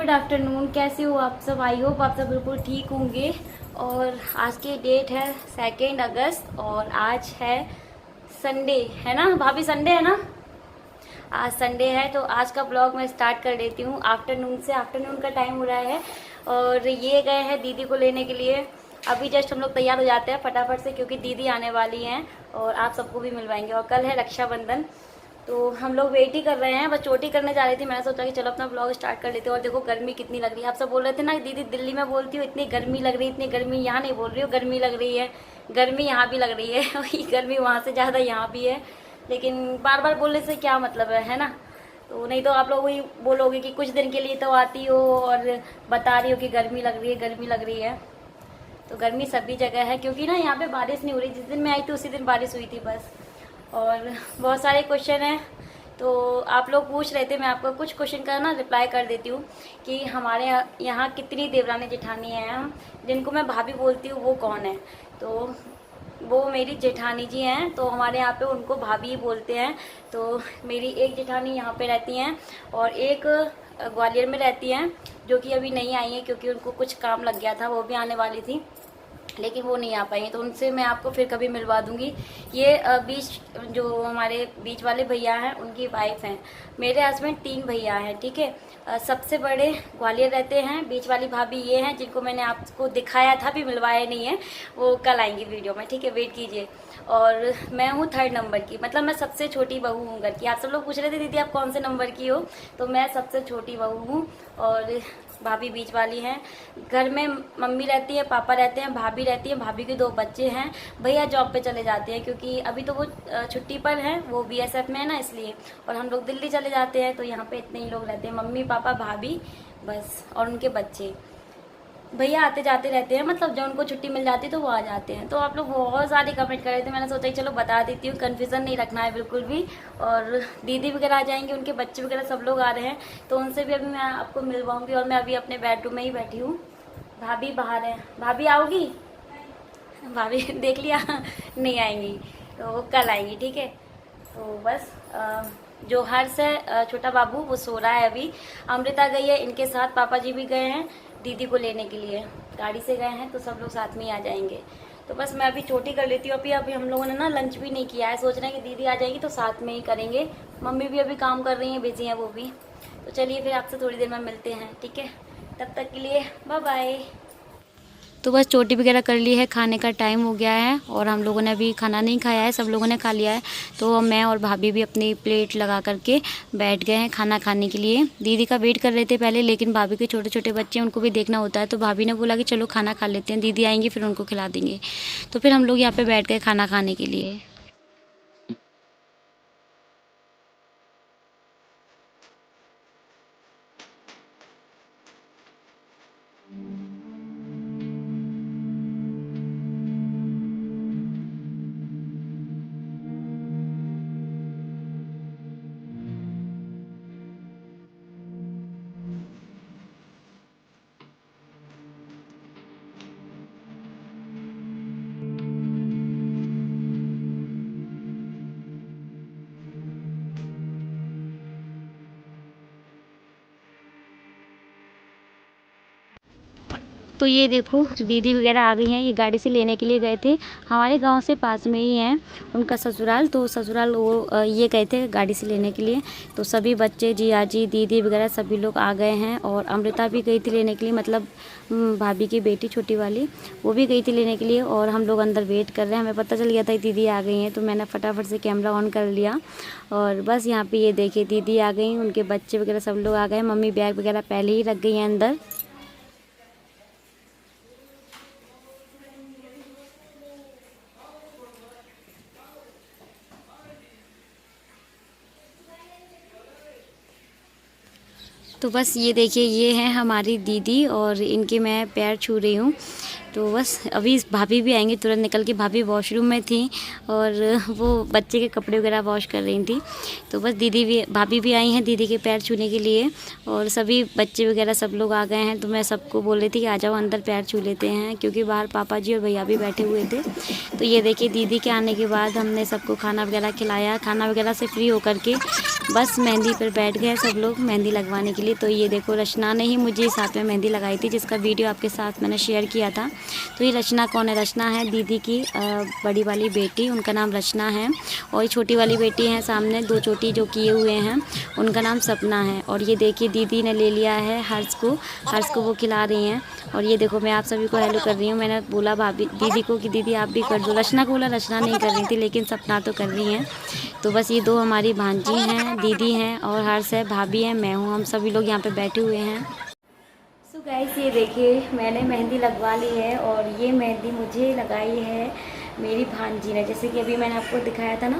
Good afternoon. कैसे हो आप सब? आई होप आप सब बिल्कुल ठीक होंगे। और आज की डेट है 2 अगस्त और आज है संडे, है ना भाभी? संडे है ना? आज संडे है तो आज का ब्लॉग मैं स्टार्ट कर देती हूँ आफ्टरनून से। आफ्टरनून का टाइम हो रहा है और ये गए हैं दीदी को लेने के लिए। अभी जस्ट हम लोग तैयार हो जाते हैं फटाफट से क्योंकि दीदी आने वाली हैं और आप सबको भी मिलवाएंगे। और कल है रक्षाबंधन तो हम लोग वेट ही कर रहे हैं। बस चोटी करने जा रही थी, मैंने सोचा कि चलो अपना ब्लॉग स्टार्ट कर लेते हैं। और देखो गर्मी कितनी लग रही है। आप सब बोल रहे थे ना दीदी दिल्ली में बोलती हो इतनी गर्मी लग रही है, इतनी गर्मी। यहाँ नहीं बोल रही हो गर्मी लग रही है, गर्मी यहाँ भी लग रही है वही गर्मी वहाँ से ज़्यादा यहाँ भी है। लेकिन बार बार बोलने से क्या मतलब है ना? तो नहीं तो आप लोग वही बोलोगे कि कुछ दिन के लिए तो आती हो और बता रही हो कि गर्मी लग रही है, गर्मी लग रही है। तो गर्मी सभी जगह है क्योंकि ना यहाँ पे बारिश नहीं हो रही। जिस दिन मैं आई थी उसी दिन बारिश हुई थी बस। और बहुत सारे क्वेश्चन हैं तो आप लोग पूछ रहे थे, मैं आपको कुछ क्वेश्चन का ना रिप्लाई कर देती हूँ कि हमारे यहाँ कितनी देवरानी जेठानी हैं। जिनको मैं भाभी बोलती हूँ वो कौन है? तो वो मेरी जेठानी जी हैं। तो हमारे यहाँ पे उनको भाभी ही बोलते हैं। तो मेरी एक जेठानी यहाँ पे रहती हैं और एक ग्वालियर में रहती हैं जो कि अभी नहीं आई हैं क्योंकि उनको कुछ काम लग गया था। वो भी आने वाली थी लेकिन वो नहीं आ पाई। तो उनसे मैं आपको फिर कभी मिलवा दूंगी। ये बीच जो हमारे बीच वाले भैया हैं उनकी वाइफ हैं। मेरे हस्बैंड 3 भैया हैं, ठीक है। सबसे बड़े ग्वालियर रहते हैं, बीच वाली भाभी ये हैं जिनको मैंने आपको दिखाया था, भी मिलवाया नहीं है। वो कल आएंगी वीडियो में, ठीक है, वेट कीजिए। और मैं हूँ 3rd नंबर की, मतलब मैं सबसे छोटी बहू हूँ घर की। आप सब लोग पूछ रहे थे दीदी आप कौन से नंबर की हो, तो मैं सबसे छोटी बहू हूँ और भाभी बीच वाली हैं। घर में मम्मी रहती है, पापा रहते हैं, भाभी रहती है, भाभी के 2 बच्चे हैं। भैया जॉब पे चले जाते हैं क्योंकि अभी तो वो छुट्टी पर हैं, वो बीएसएफ में है ना इसलिए। और हम लोग दिल्ली चले जाते हैं तो यहाँ पे इतने ही लोग रहते हैं, मम्मी पापा भाभी बस, और उनके बच्चे। भैया आते जाते रहते हैं, मतलब जब उनको छुट्टी मिल जाती है तो वो आ जाते हैं। तो आप लोग बहुत सारे कमेंट कर रहे थे, मैंने सोचा कि चलो बता देती हूँ, कन्फ्यूज़न नहीं रखना है बिल्कुल भी। और दीदी वगैरह आ जाएंगे, उनके बच्चे वगैरह सब लोग आ रहे हैं तो उनसे भी अभी मैं आपको मिलवाऊंगी। और मैं अभी अपने बेडरूम में ही बैठी हूँ, भाभी बाहर है। भाभी आओगी? भाभी देख लिया नहीं आएंगी तो कल आएंगी, ठीक है। तो बस जो हर्ष है छोटा बाबू वो सो रहा है अभी। अमृता गई है इनके साथ, पापा जी भी गए हैं दीदी को लेने के लिए, गाड़ी से गए हैं तो सब लोग साथ में ही आ जाएंगे। तो बस मैं अभी चोटी कर लेती हूँ। अभी हम लोगों ने ना लंच भी नहीं किया है, सोच रहे हैं कि दीदी आ जाएगी तो साथ में ही करेंगे। मम्मी भी अभी काम कर रही हैं, बिजी हैं वो भी। तो चलिए फिर आपसे थोड़ी देर में मिलते हैं, ठीक है। तब तक के लिए बाय बाय। तो बस चोटी वगैरह कर ली है, खाने का टाइम हो गया है और हम लोगों ने अभी खाना नहीं खाया है, सब लोगों ने खा लिया है। तो मैं और भाभी भी अपनी प्लेट लगा करके बैठ गए हैं खाना खाने के लिए। दीदी का वेट कर रहे थे पहले, लेकिन भाभी के छोटे छोटे बच्चे हैं उनको भी देखना होता है तो भाभी ने बोला कि चलो खाना खा लेते हैं, दीदी आएंगी फिर उनको खिला देंगे। तो फिर हम लोग यहाँ पर बैठ गए खाना खाने के लिए। तो ये देखो दीदी वगैरह आ गई हैं, ये गाड़ी से लेने के लिए गए थे। हमारे गांव से पास में ही है उनका ससुराल, तो ससुराल वो ये गए थे गाड़ी से लेने के लिए। तो सभी बच्चे जिया जी दीदी वगैरह सभी लोग आ गए हैं। और अमृता भी गई थी लेने के लिए, मतलब भाभी की बेटी छोटी वाली, वो भी गई थी लेने के लिए। और हम लोग अंदर वेट कर रहे हैं, हमें पता चल गया था दीदी आ गई हैं तो मैंने फटाफट से कैमरा ऑन कर लिया। और बस यहाँ पे ये देखिए दीदी आ गई, उनके बच्चे वगैरह सब लोग आ गए। मम्मी बैग वगैरह पहले ही रख गई हैं अंदर। तो बस ये देखिए ये हैं हमारी दीदी और इनके मैं पैर छू रही हूँ। तो बस अभी भाभी भी आएंगी तुरंत निकल के। भाभी वॉशरूम में थी और वो बच्चे के कपड़े वगैरह वॉश कर रही थी। तो बस दीदी भी भाभी भी आई हैं दीदी के पैर छूने के लिए। और सभी बच्चे वगैरह सब लोग आ गए हैं तो मैं सबको बोल रही थी कि आ जाओ अंदर पैर छू लेते हैं, क्योंकि बाहर पापा जी और भैया भी बैठे हुए थे। तो ये देखिए दीदी के आने के बाद हमने सबको खाना वगैरह खिलाया। खाना वगैरह से फ्री होकर के बस मेहंदी पर बैठ गए सब लोग मेहंदी लगवाने के लिए। तो ये देखो रचना ने ही मुझे साथ में मेहंदी लगाई थी, जिसका वीडियो आपके साथ मैंने शेयर किया था। तो ये रचना कौन है? रचना है दीदी की बड़ी वाली बेटी, उनका नाम रचना है। और छोटी वाली बेटी है सामने 2 चोटी जो किए हुए हैं, उनका नाम सपना है। और ये देखिए दीदी ने ले लिया है हर्ष को वो खिला रही हैं। और ये देखो मैं आप सभी को हेलो कर रही हूँ। मैंने बोला भाभी दीदी को कि दीदी आप भी कर दो। रचना को बोला, रचना नहीं कर रही थी, लेकिन सपना तो कर रही हैं। तो बस ये 2 हमारी भांजी हैं, दीदी हैं और हर्ष है, भाभी है, मैं हूँ। हम सभी लोग यहाँ पे बैठे हुए हैं। सो गाइस ये देखिए मैंने मेहंदी लगवा ली है और ये मेहंदी मुझे लगाई है मेरी भांजी ने। जैसे कि अभी मैंने आपको दिखाया था ना,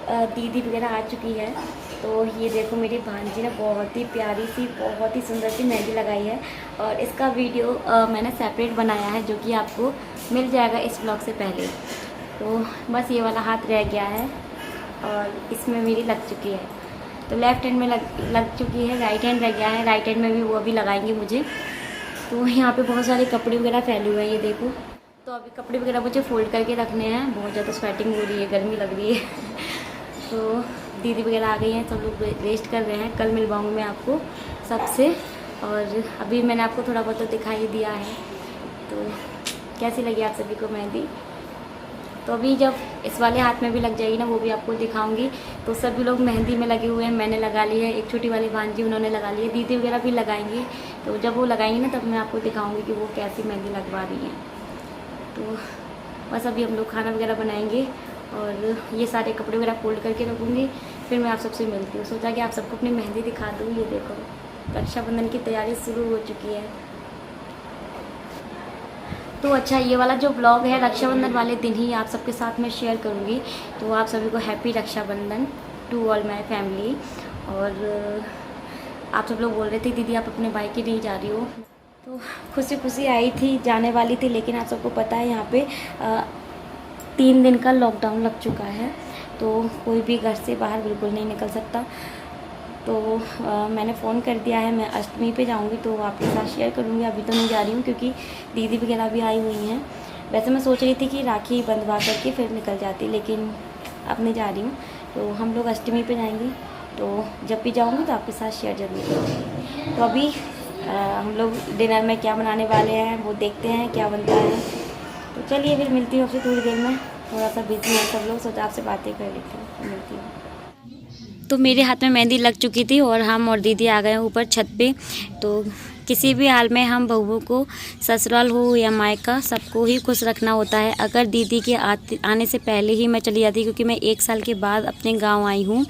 दीदी वगैरह आ चुकी है। तो ये देखो मेरी भांजी ने बहुत ही प्यारी सी, बहुत ही सुंदर सी मेहंदी लगाई है। और इसका वीडियो मैंने सेपरेट बनाया है, जो कि आपको मिल जाएगा इस ब्लॉग से पहले। तो बस ये वाला हाथ रह गया है और इसमें मेरी लग चुकी है। तो लेफ़्ट हैंड में लग चुकी है, राइट हैंड रह गया है। राइट हैंड में भी वो अभी लगाएंगे मुझे। तो यहाँ पे बहुत सारे कपड़े वगैरह फैले हुए हैं, ये देखो। तो अभी कपड़े वगैरह मुझे फोल्ड करके रखने हैं। बहुत ज़्यादा स्वेटिंग हो रही है, गर्मी लग रही है। तो दीदी वगैरह आ गई हैं, सब लोग रेस्ट कर रहे हैं। कल मिलवाऊँगी मैं आपको सबसे। और अभी मैंने आपको थोड़ा बहुत तो दिखाई दिया है। तो कैसी लगी आप सभी को मेहंदी? तो अभी जब इस वाले हाथ में भी लग जाएगी ना, वो भी आपको दिखाऊंगी। तो सभी लोग मेहंदी में लगे हुए हैं, मैंने लगा ली है। एक छोटी वाली भांजी उन्होंने लगा ली है, दीदी वगैरह भी लगाएंगी। तो जब वो लगाएंगी ना तब मैं आपको दिखाऊंगी कि वो कैसी मेहंदी लगवा रही हैं। तो बस अभी हम लोग खाना वगैरह बनाएंगे और ये सारे कपड़े वगैरह फोल्ड करके रखूँगी, फिर मैं आप सबसे मिलती हूँ। सोचा कि आप सबको अपनी मेहंदी दिखा दूँ। ये देखो रक्षाबंधन की तैयारी शुरू हो चुकी है। तो अच्छा, ये वाला जो ब्लॉग है रक्षाबंधन वाले दिन ही आप सबके साथ मैं शेयर करूँगी। तो आप सभी को happy Rakshabandhan to all my family. और आप सब लोग बोल रहे थे दीदी आप अपने भाई की नहीं जा रही हो। तो खुशी खुशी आई थी, जाने वाली थी, लेकिन आप सबको पता है यहाँ पे 3 दिन का लॉकडाउन लग चुका है। तो कोई भी घर से बाहर बिल्कुल नहीं निकल सकता। तो मैंने फ़ोन कर दिया है, मैं अष्टमी पे जाऊंगी तो आपके साथ शेयर करूंगी। अभी तो नहीं जा रही हूँ क्योंकि दीदी वगैरह भी आई हुई हैं। वैसे मैं सोच रही थी कि राखी बंधवा करके फिर निकल जाती, लेकिन अब नहीं जा रही हूँ। तो हम लोग अष्टमी पे जाएंगे, तो जब भी जाऊँगी तो आपके साथ शेयर जरूर करूँगी। तो अभी हम लोग डिनर में क्या बनाने वाले हैं वो देखते हैं क्या बनता है। तो चलिए फिर मिलती हूँ आपसे थोड़ी देर में। थोड़ा सा बिजी है सब लोग, सोचा आपसे बातें कर लेती हूँ। मिलती हूँ। तो मेरे हाथ में मेहंदी लग चुकी थी और हम और दीदी आ गए ऊपर छत पे। तो किसी भी हाल में हम बहुओं को, ससुराल हो या मायका, सबको ही खुश रखना होता है। अगर दीदी के आने से पहले ही मैं चली जाती, क्योंकि मैं 1 साल के बाद अपने गांव आई हूँ,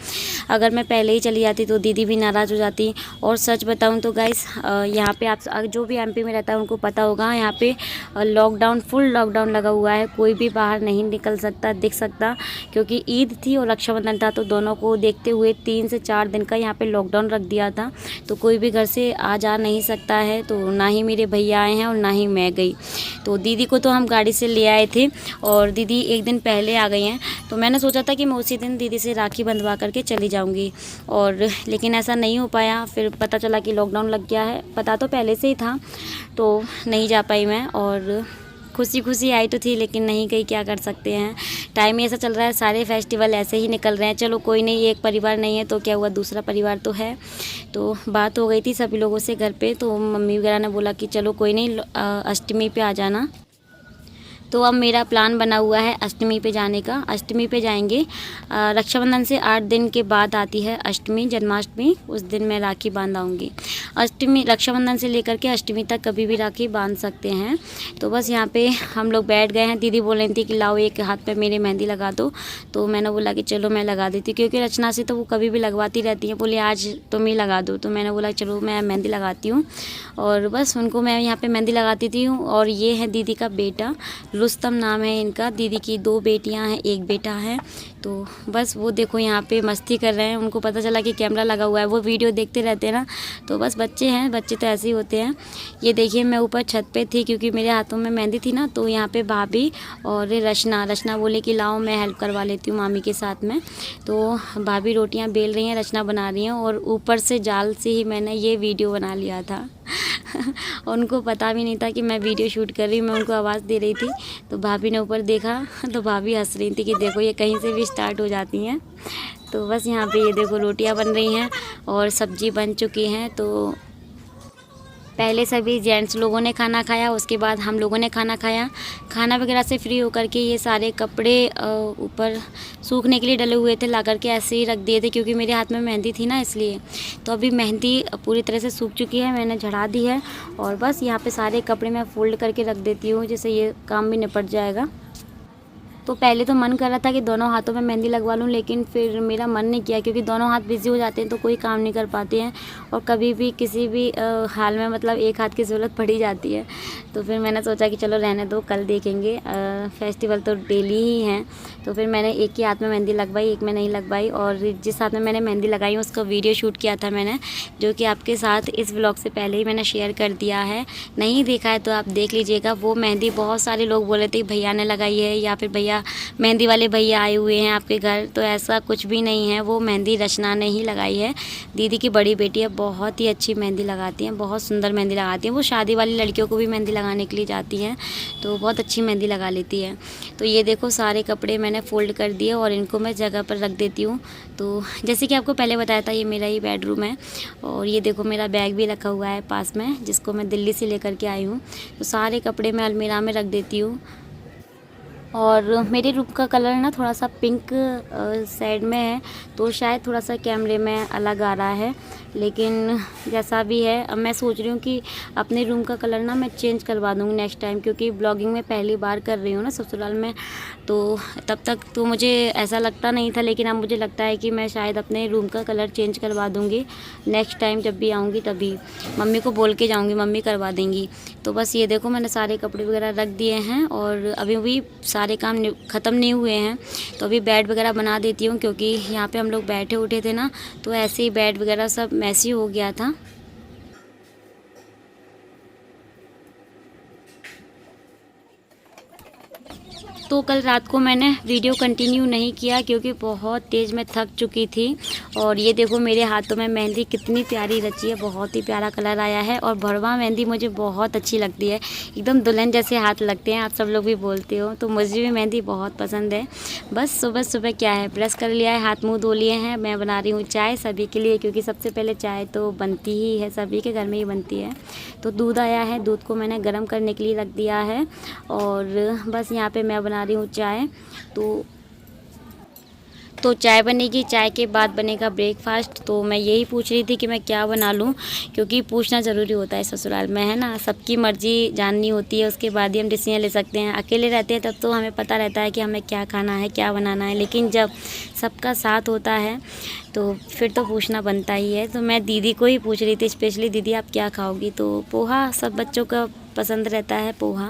अगर मैं पहले ही चली जाती तो दीदी भी नाराज़ हो जाती। और सच बताऊँ तो गाइस यहाँ पे आप जो भी एमपी में रहता है उनको पता होगा, यहाँ पे लॉकडाउन, फुल लॉकडाउन लगा हुआ है। कोई भी बाहर नहीं निकल सकता, दिख सकता, क्योंकि ईद थी और रक्षाबंधन था। तो दोनों को देखते हुए 3 से 4 दिन का यहाँ पे लॉकडाउन रख दिया था। तो कोई भी घर से आ जा नहीं सकता है। तो ना ही मेरे भैया आए हैं और ना ही मैं गई। तो दीदी को तो हम गाड़ी से ले आए थे और दीदी 1 दिन पहले आ गई हैं। तो मैंने सोचा था कि मैं उसी दिन दीदी से राखी बंधवा करके चली जाऊंगी, और लेकिन ऐसा नहीं हो पाया। फिर पता चला कि लॉकडाउन लग गया है, पता तो पहले से ही था, तो नहीं जा पाई मैं। और खुशी खुशी आई तो थी लेकिन नहीं गई, क्या कर सकते हैं। टाइम ही ऐसा चल रहा है, सारे फेस्टिवल ऐसे ही निकल रहे हैं। चलो कोई नहीं, एक परिवार नहीं है तो क्या हुआ, दूसरा परिवार तो है। तो बात हो गई थी सभी लोगों से घर पे, तो मम्मी वगैरह ने बोला कि चलो कोई नहीं, अष्टमी पे आ जाना। तो अब मेरा प्लान बना हुआ है अष्टमी पे जाने का। अष्टमी पे जाएंगे। रक्षाबंधन से 8 दिन के बाद आती है अष्टमी, जन्माष्टमी। उस दिन मैं राखी बांध आऊँगी। अष्टमी, रक्षाबंधन से लेकर के अष्टमी तक कभी भी राखी बांध सकते हैं। तो बस यहाँ पे हम लोग बैठ गए हैं। दीदी बोल रही थी कि लाओ एक हाथ पे मेरे मेहंदी लगा दो। तो मैंने बोला कि चलो मैं लगा देती, क्योंकि रचना से तो वो कभी भी लगवाती रहती है। बोली आज तुम ही लगा दो। तो मैंने बोला चलो मैं मेहंदी लगाती हूँ। और बस उनको मैं यहाँ पे मेहंदी लगाती थी। और ये है दीदी का बेटा, रुस्तम नाम है इनका। दीदी की 2 बेटियां हैं, 1 बेटा है। तो बस वो देखो यहाँ पे मस्ती कर रहे हैं। उनको पता चला कि कैमरा लगा हुआ है, वो वीडियो देखते रहते हैं ना। तो बस बच्चे हैं, बच्चे तो ऐसे ही होते हैं। ये देखिए मैं ऊपर छत पे थी क्योंकि मेरे हाथों में मेहंदी थी ना। तो यहाँ पे भाभी और रचना बोले कि लाओ मैं हेल्प करवा लेती हूँ मामी के साथ में। तो भाभी रोटियाँ बेल रही हैं, रचना बना रही हैं। और ऊपर से जाल से ही मैंने ये वीडियो बना लिया था। उनको पता भी नहीं था कि मैं वीडियो शूट कर रही हूँ, मैं उनको आवाज़ दे रही थी। तो भाभी ने ऊपर देखा तो भाभी हंस रही थी कि देखो ये कहीं से भी स्टार्ट हो जाती हैं। तो बस यहाँ पे ये देखो रोटियां बन रही हैं और सब्जी बन चुकी हैं। तो पहले सभी जेंट्स लोगों ने खाना खाया, उसके बाद हम लोगों ने खाना खाया। खाना वगैरह से फ्री होकर के ये सारे कपड़े ऊपर सूखने के लिए डले हुए थे, ला करके ऐसे ही रख दिए थे क्योंकि मेरे हाथ में मेहंदी थी ना, इसलिए। तो अभी मेहंदी पूरी तरह से सूख चुकी है, मैंने झड़ा दी है। और बस यहाँ पे सारे कपड़े मैं फ़ोल्ड करके रख देती हूँ, जिससे ये काम भी निपट जाएगा। तो पहले तो मन कर रहा था कि दोनों हाथों में मेहंदी लगवा लूँ, लेकिन फिर मेरा मन नहीं किया क्योंकि दोनों हाथ बिज़ी हो जाते हैं तो कोई काम नहीं कर पाते हैं, और कभी भी किसी भी हाल में मतलब एक हाथ की ज़रूरत पड़ ही जाती है। तो फिर मैंने सोचा कि चलो रहने दो, कल देखेंगे, फेस्टिवल तो डेली ही हैं। तो फिर मैंने एक ही हाथ में मेहंदी लगवाई, एक में नहीं लगवाई। और जिस हाथ में मैंने मेहंदी लगाई उसका वीडियो शूट किया था मैंने, जो कि आपके साथ इस व्लॉग से पहले ही मैंने शेयर कर दिया है। नहीं देखा है तो आप देख लीजिएगा। वो मेहंदी बहुत सारे लोग बोले थे भैया ने लगाई है या फिर भैया मेहंदी वाले भैया आए हुए हैं आपके घर, तो ऐसा कुछ भी नहीं है। वो मेहंदी रचना ने ही लगाई है, दीदी की बड़ी बेटी है, बहुत ही अच्छी मेहंदी लगाती हैं, बहुत सुंदर मेहंदी लगाती हैं। वो शादी वाली लड़कियों को भी मेहंदी लगाने के लिए जाती हैं, तो बहुत अच्छी मेहंदी लगा लेती है। तो ये देखो सारे कपड़े मैंने फ़ोल्ड कर दिए और इनको मैं जगह पर रख देती हूँ। तो जैसे कि आपको पहले बताया था, ये मेरा ही बेडरूम है और ये देखो मेरा बैग भी रखा हुआ है पास में, जिसको मैं दिल्ली से लेकर के आई हूँ। तो सारे कपड़े मैं अलमीरा में रख देती हूँ। और मेरे रूम का कलर ना थोड़ा सा पिंक साइड में है, तो शायद थोड़ा सा कैमरे में अलग आ रहा है, लेकिन जैसा भी है अब मैं सोच रही हूँ कि अपने रूम का कलर ना मैं चेंज करवा दूँगी नेक्स्ट टाइम, क्योंकि ब्लॉगिंग में पहली बार कर रही हूँ ना ससुराल में। तो तब तक तो मुझे ऐसा लगता नहीं था, लेकिन अब मुझे लगता है कि मैं शायद अपने रूम का कलर चेंज करवा दूँगी नेक्स्ट टाइम जब भी आऊँगी, तभी मम्मी को बोल के जाऊँगी, मम्मी करवा देंगी। तो बस ये देखो मैंने सारे कपड़े वगैरह रख दिए हैं और अभी भी सारे काम ख़त्म नहीं हुए हैं। तो अभी बेड वगैरह बना देती हूँ, क्योंकि यहाँ पे हम लोग बैठे उठे थे ना, तो ऐसे ही बेड वगैरह सब मैसी हो गया था। तो कल रात को मैंने वीडियो कंटिन्यू नहीं किया क्योंकि बहुत तेज़ मैं थक चुकी थी। और ये देखो मेरे हाथों में मेहंदी कितनी प्यारी रची है, बहुत ही प्यारा कलर आया है। और भरवा मेहंदी मुझे बहुत अच्छी लगती है, एकदम दुल्हन जैसे हाथ लगते हैं, आप सब लोग भी बोलते हो। तो मुझे भी मेहंदी बहुत पसंद है। बस सुबह सुबह क्या है, ब्रश कर लिया है, हाथ मुँह धो लिए हैं, मैं बना रही हूँ चाय सभी के लिए, क्योंकि सबसे पहले चाय तो बनती ही है, सभी के घर में ही बनती है। तो दूध आया है, दूध को मैंने गर्म करने के लिए रख दिया है और बस यहाँ पे मैं बना रही हूँ चाय। तो चाय बनेगी, चाय के बाद बनेगा ब्रेकफास्ट। तो मैं यही पूछ रही थी कि मैं क्या बना लूँ, क्योंकि पूछना ज़रूरी होता है ससुराल में, है ना। सबकी मर्ज़ी जाननी होती है, उसके बाद ही हम डिसीजन ले सकते हैं। अकेले रहते हैं तब तो हमें पता रहता है कि हमें क्या खाना है, क्या बनाना है, लेकिन जब सबका साथ होता है तो फिर तो पूछना बनता ही है। तो मैं दीदी को ही पूछ रही थी स्पेशली, दीदी आप क्या खाओगी। तो पोहा सब बच्चों का पसंद रहता है पोहा,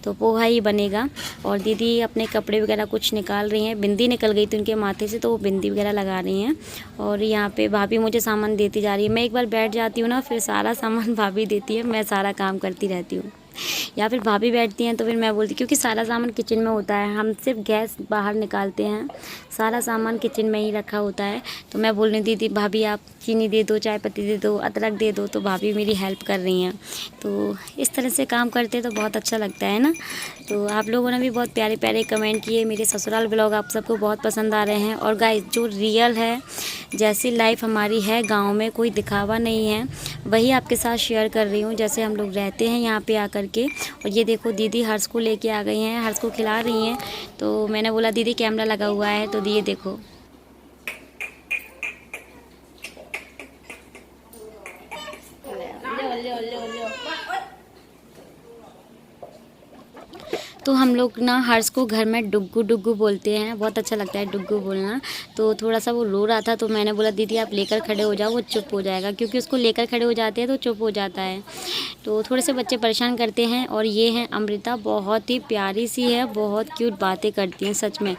तो पोहा ही बनेगा। और दीदी अपने कपड़े वगैरह कुछ निकाल रही हैं, बिंदी निकल गई थी उनके माथे से, तो वो बिंदी वगैरह लगा रही हैं। और यहाँ पे भाभी मुझे सामान देती जा रही है। मैं एक बार बैठ जाती हूँ ना, फिर सारा सामान भाभी देती है, मैं सारा काम करती रहती हूँ। या फिर भाभी बैठती हैं तो फिर मैं बोलती, क्योंकि सारा सामान किचन में होता है, हम सिर्फ गैस बाहर निकालते हैं, सारा सामान किचन में ही रखा होता है। तो मैं बोल रही दीदी भाभी आप चीनी दे दो, चाय पत्ती दे दो, अदरक दे दो, तो भाभी मेरी हेल्प कर रही हैं। तो इस तरह से काम करते तो बहुत अच्छा लगता है ना। तो आप लोगों ने भी बहुत प्यारे प्यारे कमेंट किए, मेरे ससुराल ब्लॉग आप सबको बहुत पसंद आ रहे हैं। और गाइस जो रियल है, जैसी लाइफ हमारी है गांव में, कोई दिखावा नहीं है, वही आपके साथ शेयर कर रही हूँ, जैसे हम लोग रहते हैं यहाँ पे आकर के। और ये देखो दीदी हर्ष को लेके आ गई हैं, हर्ष को खिला रही हैं। तो मैंने बोला दीदी कैमरा लगा हुआ है, तो ये देखो तो हम लोग ना हर्ष को घर में डुग्गू डुग्गू बोलते हैं, बहुत अच्छा लगता है डुग्गू बोलना। तो थोड़ा सा वो रो रहा था, तो मैंने बोला दीदी आप लेकर खड़े हो जाओ, वो चुप हो जाएगा, क्योंकि उसको लेकर खड़े हो जाते हैं तो चुप हो जाता है। तो थोड़े से बच्चे परेशान करते हैं। और ये है अमृता, बहुत ही प्यारी सी है, बहुत क्यूट बातें करती हैं सच में।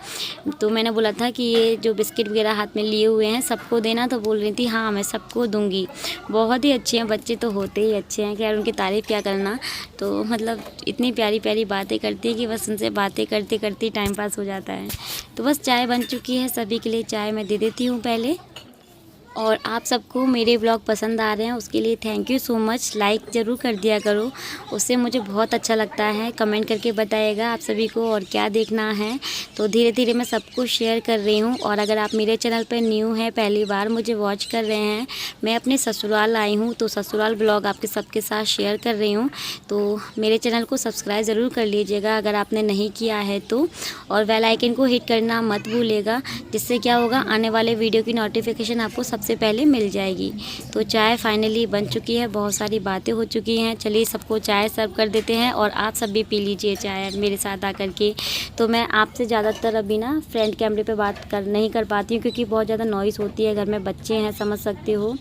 तो मैंने बोला था कि ये जो बिस्किट वगैरह हाथ में लिए हुए हैं सबको देना, तो बोल रही थी हाँ मैं सबको दूँगी। बहुत ही अच्छे हैं बच्चे, तो होते ही अच्छे हैं, खैर उनकी तारीफ़ क्या करना। तो मतलब इतनी प्यारी प्यारी बातें करती है कि बस उनसे बातें करते करते टाइम पास हो जाता है। तो बस चाय बन चुकी है, सभी के लिए चाय मैं दे देती हूँ पहले। और आप सबको मेरे ब्लॉग पसंद आ रहे हैं उसके लिए thank you so much. Like ज़रूर कर दिया करो, उससे मुझे बहुत अच्छा लगता है। कमेंट करके बताइएगा आप सभी को और क्या देखना है। तो धीरे धीरे मैं सबको शेयर कर रही हूँ। और अगर आप मेरे चैनल पर न्यू हैं, पहली बार मुझे वॉच कर रहे हैं, मैं अपने ससुराल आई हूँ तो ससुराल ब्लॉग आपके सबके साथ शेयर कर रही हूँ। तो मेरे चैनल को सब्सक्राइब ज़रूर कर लीजिएगा अगर आपने नहीं किया है तो, और बेल आइकन को हिट करना मत भूलिएगा, जिससे क्या होगा आने वाले वीडियो की नोटिफिकेशन आपको सबसे पहले मिल जाएगी। तो चाय फाइनली बन चुकी है, बहुत सारी बातें हो चुकी हैं। चलिए सबको चाय सर्व कर देते हैं और आप सब भी पी लीजिए चाय मेरे साथ आकर के। तो मैं आपसे ज़्यादातर अभी ना फ्रंट कैमरे पे बात नहीं कर पाती हूँ क्योंकि बहुत ज़्यादा नॉइज़ होती है, घर में बच्चे हैं समझ सकते हो,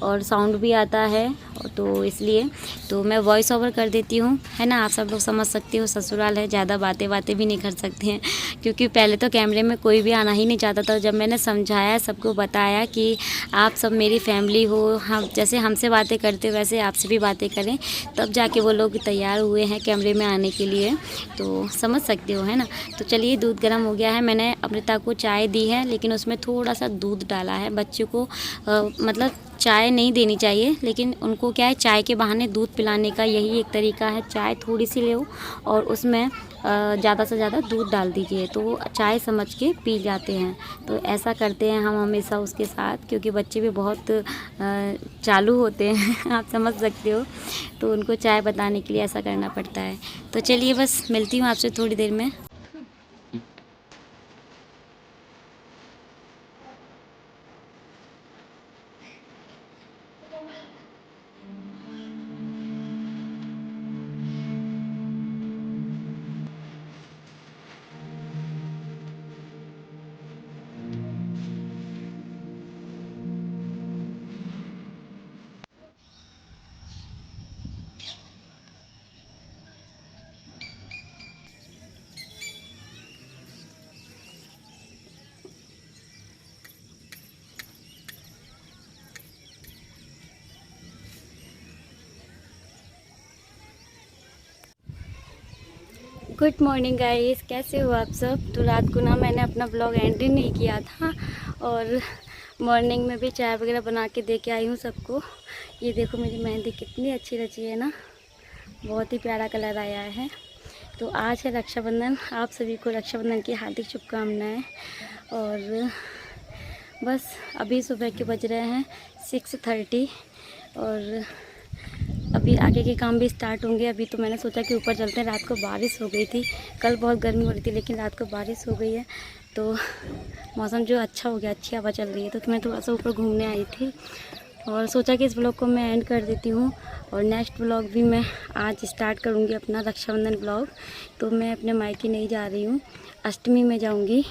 और साउंड भी आता है, तो इसलिए तो मैं वॉइस ओवर कर देती हूँ, है ना। आप सब लोग समझ सकते हो ससुराल है, ज़्यादा बातें भी नहीं कर सकते हैं क्योंकि पहले तो कैमरे में कोई भी आना ही नहीं चाहता था। जब मैंने समझाया, सबको बताया कि आप सब मेरी फैमिली हो, हम जैसे हमसे बातें करते वैसे आपसे भी बातें करें, तब जाके वो लोग तैयार हुए हैं कैमरे में आने के लिए। तो समझ सकते हो, है ना। तो चलिए दूध गर्म हो गया है, मैंने अमृता को चाय दी है लेकिन उसमें थोड़ा सा दूध डाला है। बच्चों को मतलब चाय नहीं देनी चाहिए, लेकिन उनको क्या है चाय के बहाने दूध पिलाने का यही एक तरीका है। चाय थोड़ी सी लो और उसमें ज़्यादा से ज़्यादा दूध डाल दीजिए तो वो चाय समझ के पी जाते हैं। तो ऐसा करते हैं हम हमेशा उसके साथ, क्योंकि बच्चे भी बहुत चालू होते हैं आप समझ सकते हो, तो उनको चाय बताने के लिए ऐसा करना पड़ता है। तो चलिए बस मिलती हूँ आपसे थोड़ी देर में। गुड मॉर्निंग गाइस, कैसे हो आप सब। तो रात को ना मैंने अपना ब्लॉग एंड ही नहीं किया था और मॉर्निंग में भी चाय वगैरह बना के दे के आई हूँ सबको। ये देखो मेरी मेहंदी कितनी अच्छी रची है ना, बहुत ही प्यारा कलर आया है। तो आज है रक्षाबंधन, आप सभी को रक्षाबंधन की हार्दिक शुभकामनाएं। और बस अभी सुबह के बज रहे हैं 6:30 और अभी आगे के काम भी स्टार्ट होंगे। अभी तो मैंने सोचा कि ऊपर चलते हैं, रात को बारिश हो गई थी, कल बहुत गर्मी हो रही थी लेकिन रात को बारिश हो गई है तो मौसम जो अच्छा हो गया, अच्छी हवा चल रही है। तो मैं थोड़ा सा ऊपर घूमने आई थी और सोचा कि इस ब्लॉग को मैं एंड कर देती हूँ और नेक्स्ट ब्लॉग भी मैं आज स्टार्ट करूँगी अपना रक्षाबंधन ब्लॉग। तो मैं अपने मायके नहीं जा रही हूँ, अष्टमी में जाऊँगी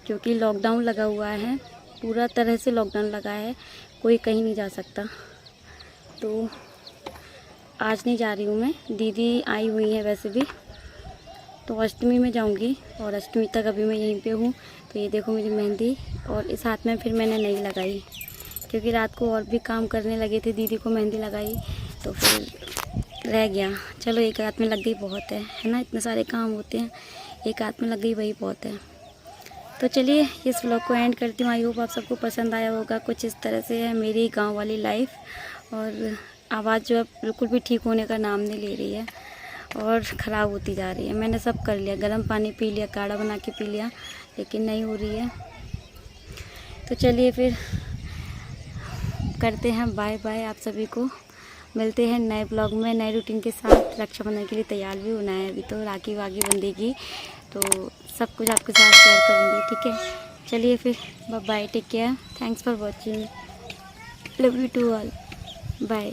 क्योंकि लॉकडाउन लगा हुआ है, पूरा तरह से लॉकडाउन लगा है, कोई कहीं नहीं जा सकता। तो आज नहीं जा रही हूँ मैं, दीदी आई हुई है वैसे भी, तो अष्टमी में जाऊँगी और अष्टमी तक अभी मैं यहीं पे हूँ। तो ये देखो मेरी मेहंदी, और इस हाथ में फिर मैंने नहीं लगाई क्योंकि रात को और भी काम करने लगे थे, दीदी को मेहंदी लगाई तो फिर रह गया। चलो एक हाथ में लग गई बहुत है ना, इतने सारे काम होते हैं, एक हाथ में लग गई वही बहुत है। तो चलिए इस व्लॉग को एंड करती हूँ। आई होप आप सबको पसंद आया होगा। कुछ इस तरह से है मेरी गाँव वाली लाइफ, और आवाज़ जो है बिल्कुल भी ठीक होने का नाम नहीं ले रही है और ख़राब होती जा रही है। मैंने सब कर लिया, गर्म पानी पी लिया, काढ़ा बना के पी लिया, लेकिन नहीं हो रही है। तो चलिए फिर करते हैं बाय बाय, आप सभी को मिलते हैं नए ब्लॉग में नए रूटीन के साथ। रक्षाबंधन के लिए तैयार भी होना है, अभी तो राखी वागी बंधेगी तो सब कुछ आपके साथ शेयर करूँगी, ठीक है। चलिए फिर bye bye, take care, thanks for watching, love you to all, bye.